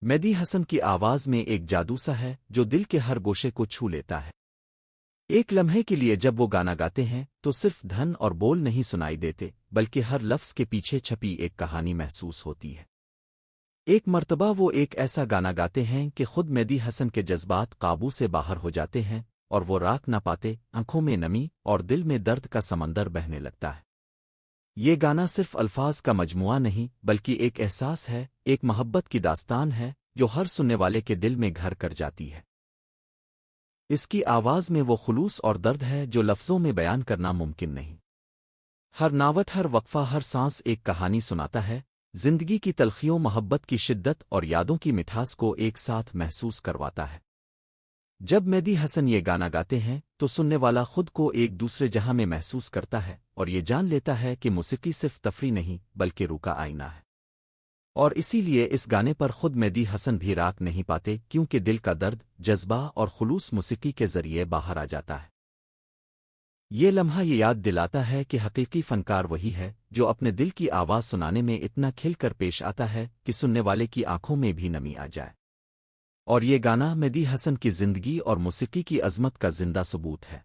مہدی حسن کی آواز میں ایک جادو سا ہے جو دل کے ہر گوشے کو چھو لیتا ہے۔ ایک لمحے کے لیے جب وہ گانا گاتے ہیں تو صرف دھن اور بول نہیں سنائی دیتے بلکہ ہر لفظ کے پیچھے چھپی ایک کہانی محسوس ہوتی ہے۔ ایک مرتبہ وہ ایک ایسا گانا گاتے ہیں کہ خود مہدی حسن کے جذبات قابو سے باہر ہو جاتے ہیں اور وہ راک نہ پاتے، آنکھوں میں نمی اور دل میں درد کا سمندر بہنے لگتا ہے۔ یہ گانا صرف الفاظ کا مجموعہ نہیں بلکہ ایک احساس ہے، ایک محبت کی داستان ہے جو ہر سننے والے کے دل میں گھر کر جاتی ہے۔ اس کی آواز میں وہ خلوص اور درد ہے جو لفظوں میں بیان کرنا ممکن نہیں۔ ہر ناوٹ، ہر وقفہ، ہر سانس ایک کہانی سناتا ہے، زندگی کی تلخیوں، محبت کی شدت اور یادوں کی مٹھاس کو ایک ساتھ محسوس کرواتا ہے۔ جب مہدی حسن یہ گانا گاتے ہیں تو سننے والا خود کو ایک دوسرے جہاں میں محسوس کرتا ہے اور یہ جان لیتا ہے کہ موسیقی صرف تفریح نہیں بلکہ روح کا آئینہ ہے۔ اور اسی لیے اس گانے پر خود مہدی حسن بھی راک نہیں پاتے، کیونکہ دل کا درد، جذبہ اور خلوص موسیقی کے ذریعے باہر آ جاتا ہے۔ یہ لمحہ یہ یاد دلاتا ہے کہ حقیقی فنکار وہی ہے جو اپنے دل کی آواز سنانے میں اتنا کھل کر پیش آتا ہے کہ سننے والے کی آنکھوں میں بھی نمی آ جائے۔ اور یہ گانا مہدی حسن کی زندگی اور موسیقی کی عظمت کا زندہ ثبوت ہے۔